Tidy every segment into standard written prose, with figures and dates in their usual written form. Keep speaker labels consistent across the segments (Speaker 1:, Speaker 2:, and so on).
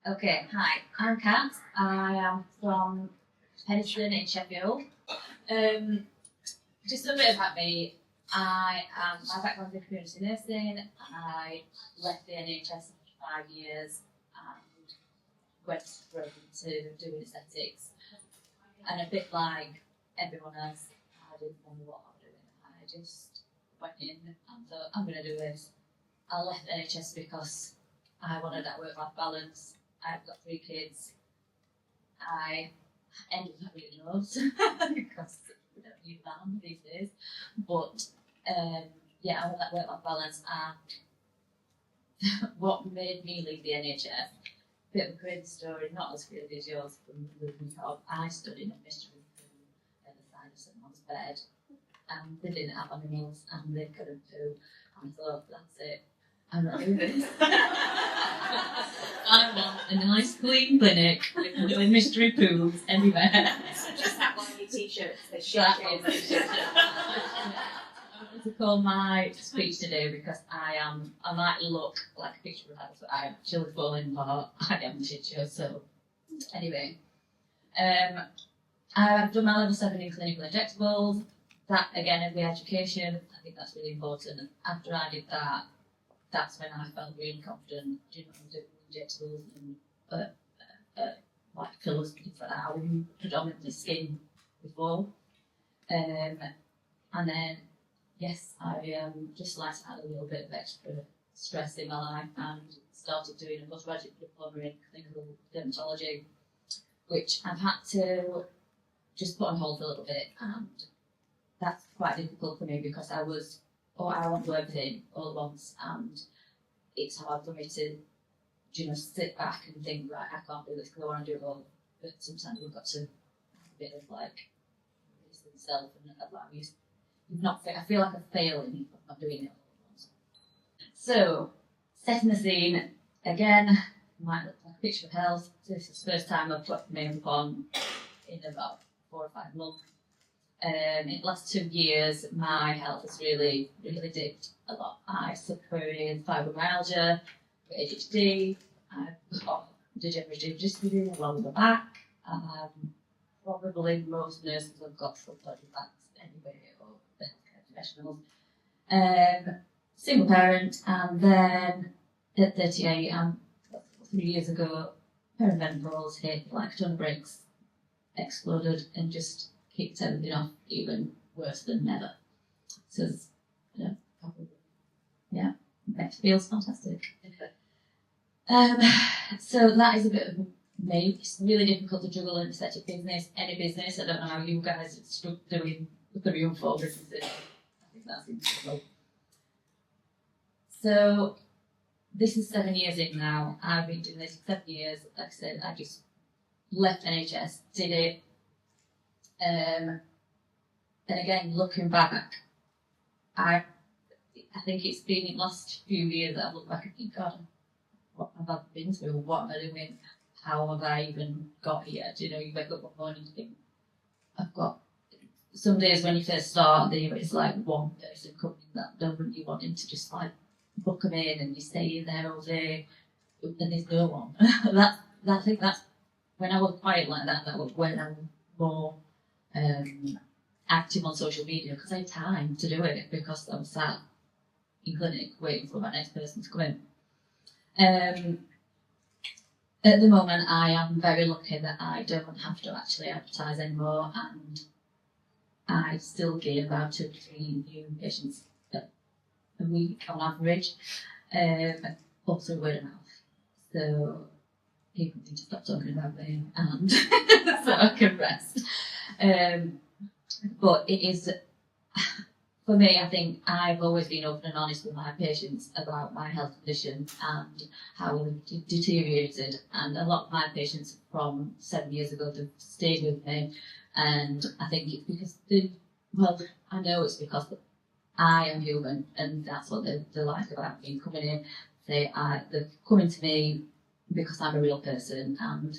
Speaker 1: Okay, hi, I'm Kat. I am from Penistone in Sheffield. Just a bit about me. My background is in community nursing. I left the NHS after 5 years and went straight into doing aesthetics. And a bit like everyone else, I didn't know what I was doing. I just went in and thought, I'm going to do this. I left the NHS because I wanted that work-life balance. I've got 3 kids. I ended up having a nose because we don't need that these days. But yeah, I want that work-life balance. And what made me leave the NHS? Bit of a crazy story, not as crazy as yours from moving top. I stood in a mystery room at the side of someone's bed, and they didn't have animals, and they couldn't poo. And I thought, that's it. I'm not doing this. I want a nice clean clinic with mystery pools everywhere.
Speaker 2: Just have one of your t-shirts that
Speaker 1: I wanted to call my speech today because I might look like a picture of that, but I'm actually falling apart. I am a teacher, so anyway. I've done my level 7 in clinical injectables. That again in the education, I think that's really important. After I did that, that's when I felt really confident doing injectables and like fillers and things like that. I was predominantly skin before. And then, yes, I just like to add a little bit of extra stress in my life and started doing a postgraduate diploma in clinical dermatology, which I've had to just put on hold for a little bit. And that's quite difficult for me because I want to do everything all at once, and it's hard for me to, sit back and think, right, I can't do this because I want to do it all. But sometimes you've got to have a bit of like release yourself and allow you. I feel like I'm failing if I'm not doing it all at once. So, setting the scene again, might look like a picture of health. This is the first time I've put makeup on in about 4 or 5 months. In the last 2 years, my health has really, really dipped a lot. I suffer with fibromyalgia, ADHD, I've got degenerative disc disease along the back. Probably most nurses have got some body backs anyway, or healthcare professionals. Single parent, and then at 38, 3 years ago, perimenopause hit like a ton of bricks, exploded, and just kicked everything off even worse than ever. So, it feels fantastic. So that is a bit of me. It's really difficult to juggle an aesthetic business, any business. I don't know how you guys are doing 3 or 4 businesses. I think that's impossible. So this is 7 years in now. I've been doing this for 7 years. Like I said, I just left NHS, did it. And again, looking back, I think it's been in the last few years that I've looked back and think, God, what have I been through? What am I doing? How have I even got here? You wake up one morning and think, I've got some days when you first start, it's like one person coming that don't you want him to just like book them in and you stay in there all day, and there's no one. I think that's when I was quiet like that. That was when I was more active on social media because I had time to do it because I was sat in clinic waiting for my next person to come in. At the moment, I am very lucky that I don't have to actually advertise anymore, and I still get about 2 to 3 new patients a week on average, also word of mouth. So people need to stop talking about me, and so I can rest. But it is, for me, I think I've always been open and honest with my patients about my health condition and how it deteriorated. And a lot of my patients from 7 years ago have stayed with me. And I think it's because I know it's because I am human, and that's what they like about me coming in. They're coming to me because I'm a real person, and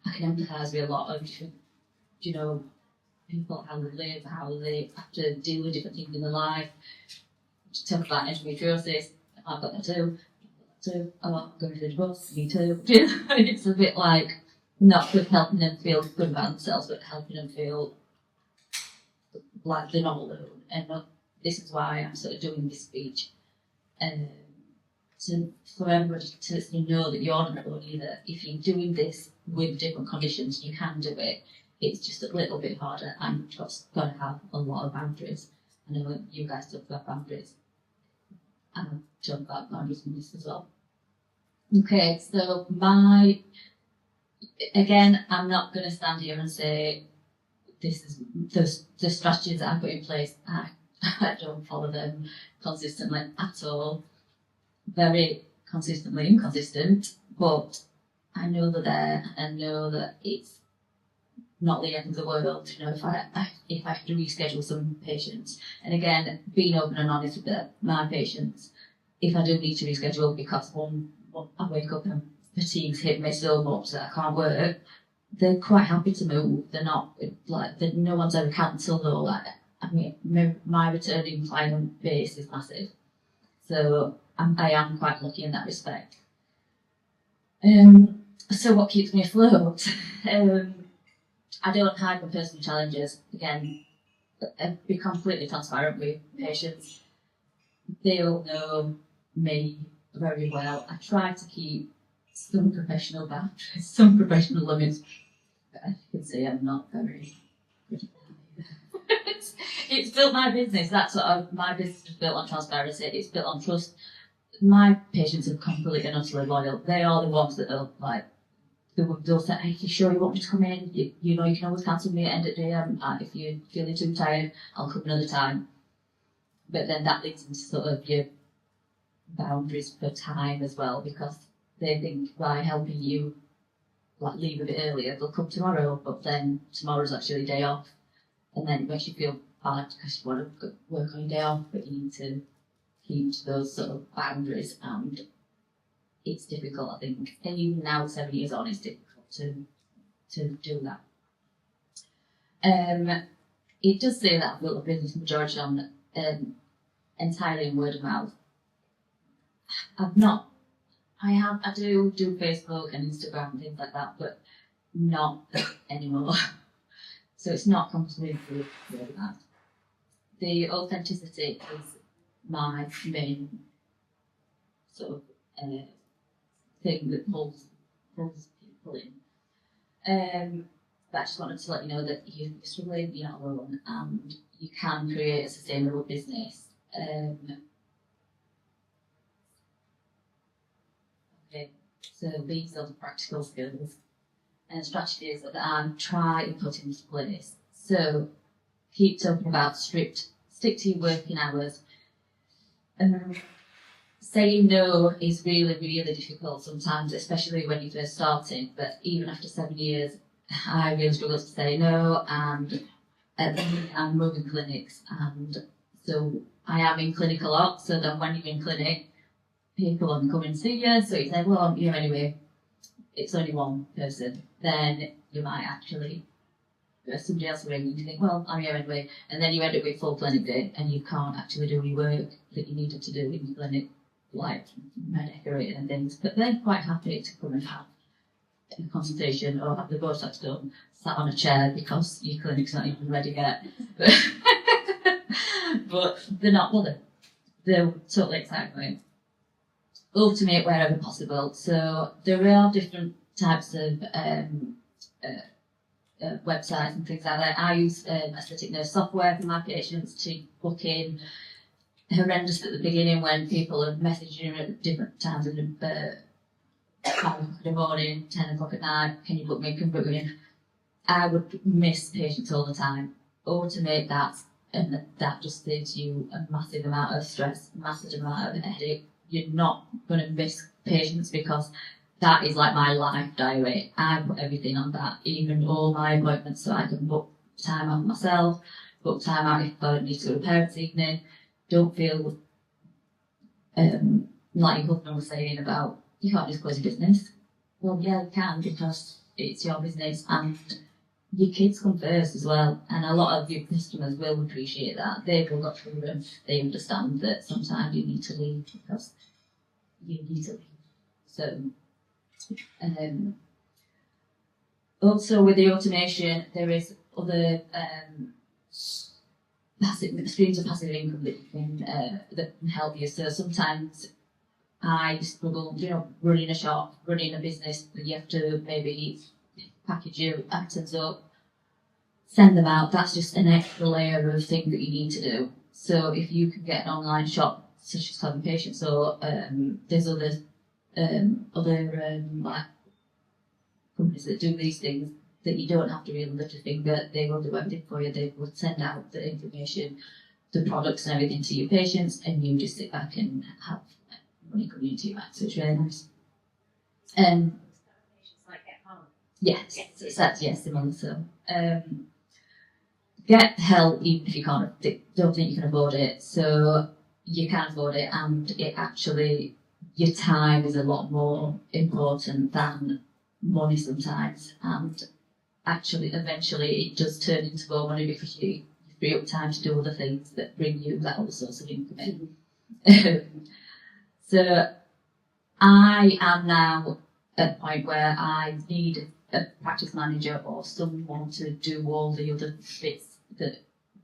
Speaker 1: I can empathise with a lot of different, people, how they live, how they have to deal with different things in their life. Talk about endometriosis, I've got that too. So, oh, going to the divorce, me too. It's a bit like, not with helping them feel good about themselves, but helping them feel like they're not alone. And this is why I'm sort of doing this speech. For everybody to know that you're not alone either. If you're doing this with different conditions, you can do it. It's just a little bit harder, and you've just got to have a lot of boundaries. I know you guys talk about boundaries, and I've talked about boundaries in this as well. Okay, so again, I'm not going to stand here and say this is the strategies that I put in place. I don't follow them consistently at all. Very consistently inconsistent, but I know they're there and know that it's not the end of the world. You know, if I have to reschedule some patients, and again, being open and honest with my patients, if I do need to reschedule because I wake up and fatigue's hit me so much that I can't work, they're quite happy to move. They're not like no one's ever cancelled or like. I mean, my returning client base is massive, so I am quite lucky in that respect. So what keeps me afloat? I don't hide my personal challenges. Again, be completely transparent with patients. They all know me very well. I try to keep some professional boundaries, some professional limits. But as you can see, I'm not very good at that. It's built my business. That's what my business is built on transparency. It's built on trust. My patients are completely and utterly loyal. They are the ones that are like, they'll say, "Hey, you sure you want me to come in? You know, you can always cancel me at the end of the day. If you're feeling too tired, I'll come another time." But then that leads into sort of your boundaries for time as well, because they think by helping you like leave a bit earlier, they'll come tomorrow, but then tomorrow's actually a day off, and then it makes you feel bad because you want to work on your day off, but you need to keep those sort of boundaries, and it's difficult, I think. And even now, 7 years on, it's difficult to do that. It does say that I've built a business majority on entirely in word of mouth. I do Facebook and Instagram and things like that, but not anymore. So it's not completely word of mouth. The authenticity is my main sort of thing that pulls people in. But I just wanted to let you know that you're struggling, you're not alone, and you can create a sustainable business. Okay, so these are the practical skills and strategies that I try and put into place. So keep talking about stick to your working hours. Saying no is really, really difficult sometimes, especially when you're first starting. But even after 7 years, I really struggle to say no, and I'm moving clinics, and so I am in clinic a lot. So then when you're in clinic, people only come and see you, so you say, well, I'm here anyway. It's only one person. Then you might actually somebody else ring and you think, well, I'm here anyway, and then you end up with full clinic day, and you can't actually do any work that you needed to do in your clinic, like decorating and things. But they're quite happy to come and have a consultation or have the Botox done, sat on a chair because your clinic's not even ready yet. But they're not bothered. They're totally excited about it. Automate wherever possible. So there are different types of websites and things like that. I use aesthetic nurse software for my patients to book in. Horrendous at the beginning when people are messaging you at different times in the 5 o'clock in the morning, 10 o'clock at night, can you book me, can you book me in? I would miss patients all the time. Automate that, and that just saves you a massive amount of stress, massive amount of headache. You're not going to miss patients because that is like my life diary. I put everything on that, even all my appointments, so I can book time out myself, book time out if I need to go to parents' evening. Don't feel like your husband was saying about you can't just close your business. Well, yeah, you can, because it's your business and your kids come first as well. And a lot of your customers will appreciate that. They've all got children. They understand that sometimes you need to leave because you need to leave So, also with the automation, there is other streams of passive income that can help you. So sometimes I struggle, running a shop, running a business. You have to maybe package your items up, send them out. That's just an extra layer of thing that you need to do. So if you can get an online shop, such as Clever Patients, or there's other like companies that do these things, that you don't have to really lift a finger. They will do everything for you. They will send out the information, the products and everything to your patients, and you just sit back and have money coming into your bank. So it's really nice. Yes, that's similar. So get help even if you don't think you can afford it. So you can afford it, and it actually, your time is a lot more important than money sometimes, and actually eventually it does turn into more money because you free up time to do other things that bring you that other source of income in. So I am now at a point where I need a practice manager or someone to do all the other bits that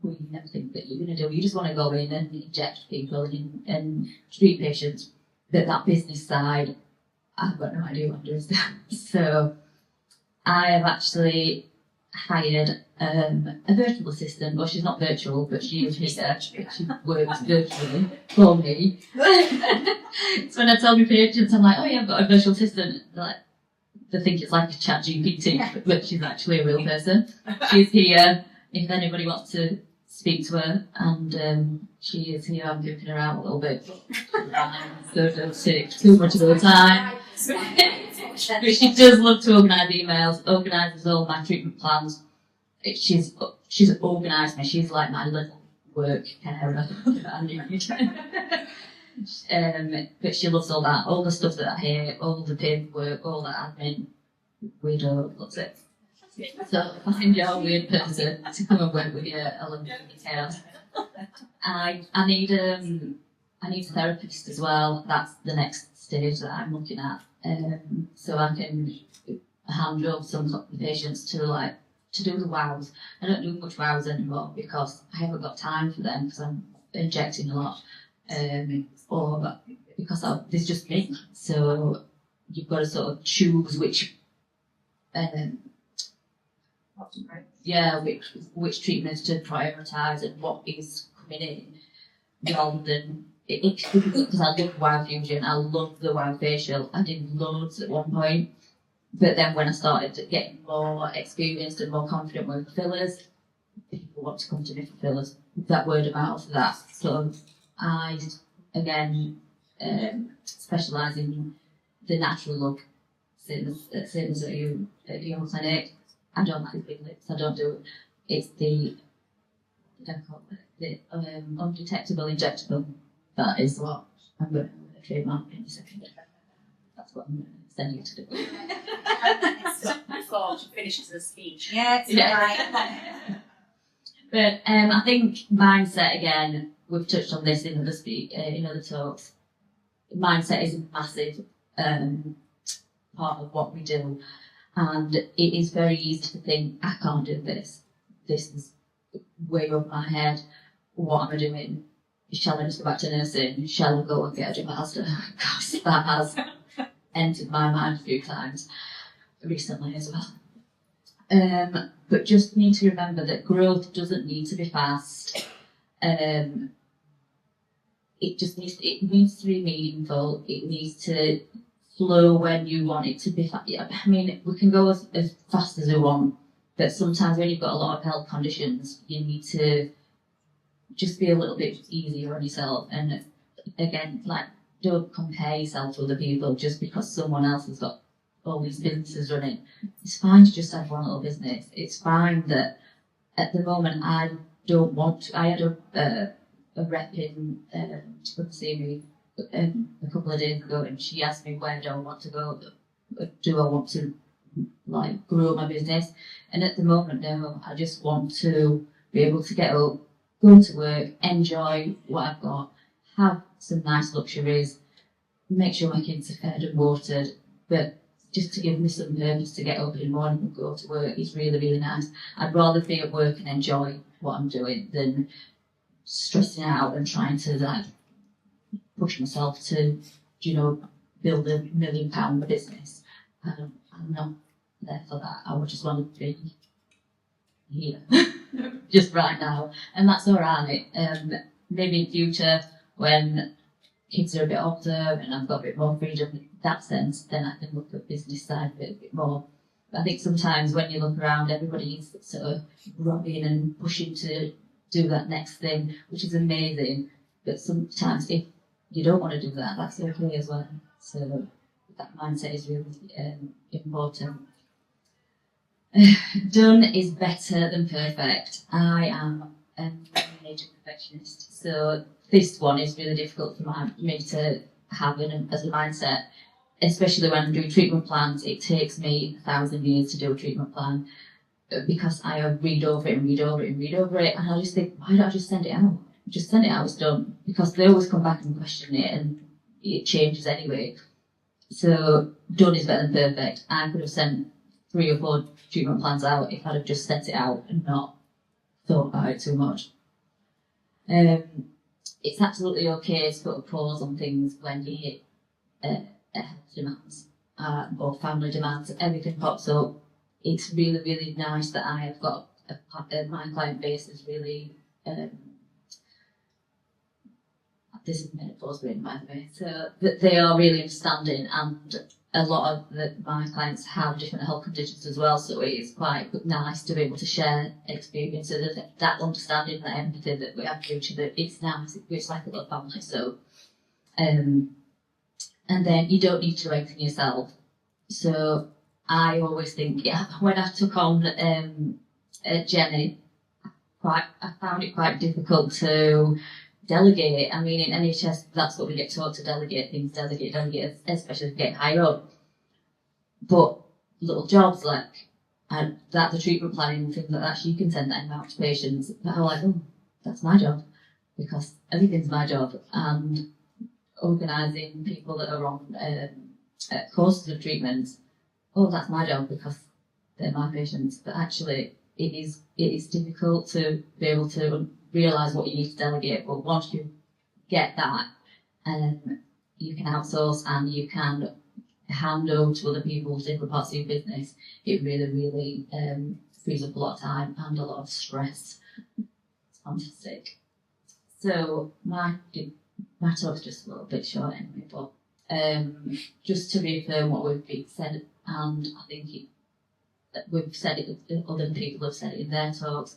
Speaker 1: we never think that you're going to do. You just want to go in and inject people and treat patients. But that business side, I've got no idea what I'm doing. So I have actually hired a virtual assistant. Well, she's not virtual, but she is research. She works virtually for me. So when I tell my patients, I'm like, oh yeah, I've got a virtual assistant. They're like, they think it's like a chat GPT, but she's actually a real person. She's here if anybody wants to speak to her, and she is here. I'm joking around a little bit, so don't take too much of her time. But she does love to organise emails, organises all my treatment plans. She's organised me. She's like my little work carer. But she loves all that, all the stuff that I hear, all the paperwork, all that admin. Weirdo loves it. So I think you're a weird person to come and work with your element of chaos. I need a therapist as well. That's the next stage that I'm looking at. So I can handle some patients to do the wows. I don't do much wows anymore because I haven't got time for them because I'm injecting a lot, or because there's just me. So you've got to sort of choose which treatments to prioritise and what is coming in, rather than it's difficult because I love WOW Fusion, I love the WOW facial. I did loads at one point, but then when I started getting more experienced and more confident with fillers, people want to come to me for fillers. That word of mouth, that. So I again specialise in the natural look, same as at your clinic. I don't like big lips. I don't do it. It's the undetectable injectable. That is what I'm going to trademark in a second. That's what I'm going to send you to do.
Speaker 2: Before she finishes the speech.
Speaker 3: Yeah, it's right.
Speaker 1: But I think mindset, again, we've touched on this in other talks. Mindset is a massive part of what we do. And it is very easy to think, I can't do this. This is way over my head. What am I doing? Shall I just go back to nursing? Shall I go and get a job master? Because that has entered my mind a few times recently as well. But just need to remember that growth doesn't need to be fast. It needs to be meaningful. It needs to flow when you want it to be. I mean, we can go as fast as we want, but sometimes when you've got a lot of health conditions, you need to just be a little bit easier on yourself. And again, don't compare yourself to other people just because someone else has got all these businesses running. It's fine to just have one little business. It's fine that at the moment I don't want to. I had a rep in to come see me a couple of days ago, and she asked me where do I want to go. Do I want to grow my business? And at the moment, no. I just want to be able to get up, go to work, enjoy what I've got, have some nice luxuries, make sure my kids are fed and watered, but just to give me some purpose to get up in the morning and go to work is really, really nice. I'd rather be at work and enjoy what I'm doing than stressing out and trying to like push myself to, build a £1 million business. I'm not there for that. I would just want to be here, just right now, and that's all right. Maybe in future when kids are a bit older and I've got a bit more freedom in that sense, then I can look at the business side of it a bit more. But I think sometimes when you look around, everybody's sort of rubbing and pushing to do that next thing, which is amazing. But sometimes if you don't want to do that, that's okay as well. So that mindset is really important. Done is better than perfect. I am a major perfectionist, so this one is really difficult for me to have as a mindset, especially when I'm doing treatment plans. It takes me 1,000 years to do a treatment plan because I read over it and read over it and read over it, and I just think, why don't I just send it out? Just send it out, it's done. Because they always come back and question it, and it changes anyway. So done is better than perfect. I could have sent 3 or 4 treatment plans out if I'd have just sent it out and not thought about it too much. It's absolutely okay to put a pause on things when you hit health demands or family demands. Everything pops up. It's really, really nice that I have got my client base is really. This is menopause written, by the way. So that they are really understanding, and a lot of my clients have different health conditions as well. So it's quite nice to be able to share experience. So that understanding, that empathy that we have for each other, it's nice. It's like a little family. So, and then you don't need to do everything yourself. So I always think, when I took on Jenny, I found it quite difficult to delegate. I mean, in NHS, that's what we get taught to delegate things, delegate, especially to get higher up. But little jobs like the treatment planning and things like that, you can send that out to patients. But I'm like, oh, that's my job, because everything's my job. And organising people that are on courses of treatment, oh, that's my job because they're my patients. But actually, it is difficult to be able to realise what you need to delegate, but once you get that, you can outsource and you can hand over to other people different parts of your business. It really, really frees up a lot of time and a lot of stress. It's fantastic. So my talk's just a little bit short anyway, but just to reaffirm what we've said, and I think we've said it, other people have said it in their talks.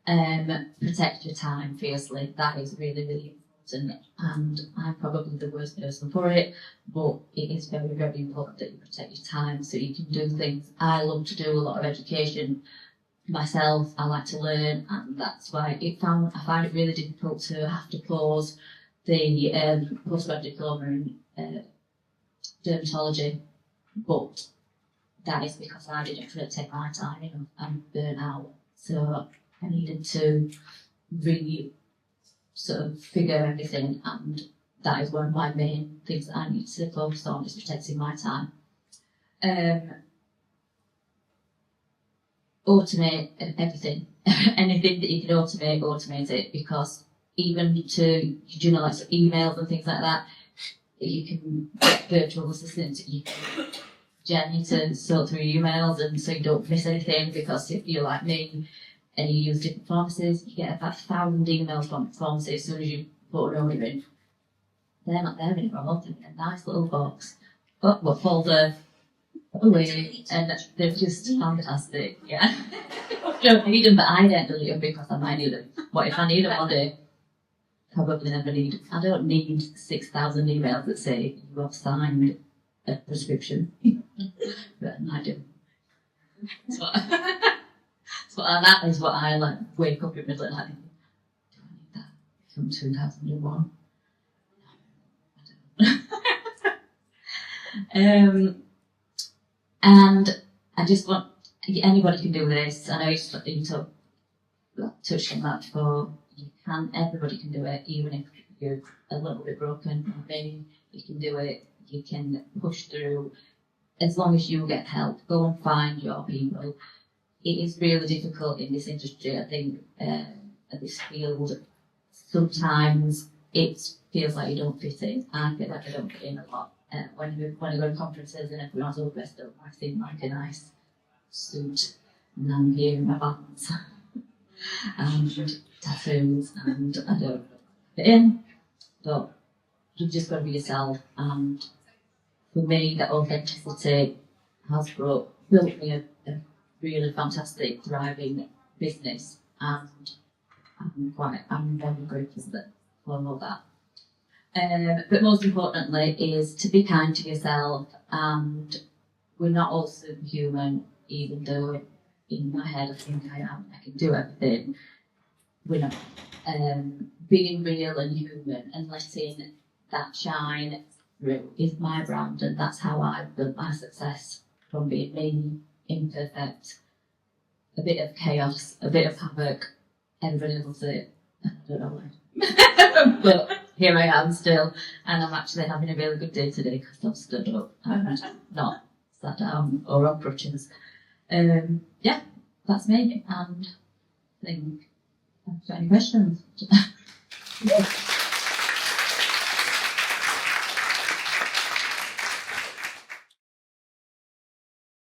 Speaker 1: Protect your time fiercely. That is really, really important, and I'm probably the worst person for it, but it is very, very important that you protect your time so you can do things. I love to do a lot of education myself. I like to learn, and that's why I find it really difficult to have to pause the postgraduate diploma in dermatology, but that is because I didn't really take my time enough and burn out. So I needed to really sort of figure everything, and that is one of my main things that I need to focus on, is protecting my time. Automate everything. Anything that you can automate it, because even to, like emails and things like that, you can get virtual assistants. You can Jenny to sort through emails, and so you don't miss anything, because if you're like me and you use different pharmacies, you get about 1,000 emails from pharmacies as soon as you put an order in. They're not there anymore. They're in a nice little box, a folder away, and they're just fantastic. Yeah. Don't need them, but I don't delete them because I might need them. What if I need them one day? Probably never need. I don't need 6,000 emails that say you have signed a prescription. But I do. That is what I like. Wake up in the middle of the night. Do I need that from 2001? And I just want, anybody can do this. I know you touched on that before. Everybody can do it, even if you're a little bit broken. Maybe you can do it. you can push through as long as you get help. Go and find your people. It is really difficult in this industry, I think, at this field. Sometimes it feels like you don't fit in. I feel like I don't fit in a lot. When I go to conferences and everyone's all dressed up, I seem like a nice suit, and I'm here in my bands and tattoos, and I don't fit in. But you've just got to be yourself. And for me, that authenticity has built me a really fantastic, thriving business, and I'm very grateful for all that. But most importantly is to be kind to yourself, and we're not all superhuman, even though in my head I think I am. I can do everything. We're not. Being real and human and letting that shine through is my brand, and that's how I've built my success, from being me, imperfect, a bit of chaos, a bit of havoc. Everybody loves it. I don't know why. But here I am still, and I'm actually having a really good day today because I've stood up and not sat down or on crutches. Yeah, that's me, and I think, have you got any questions?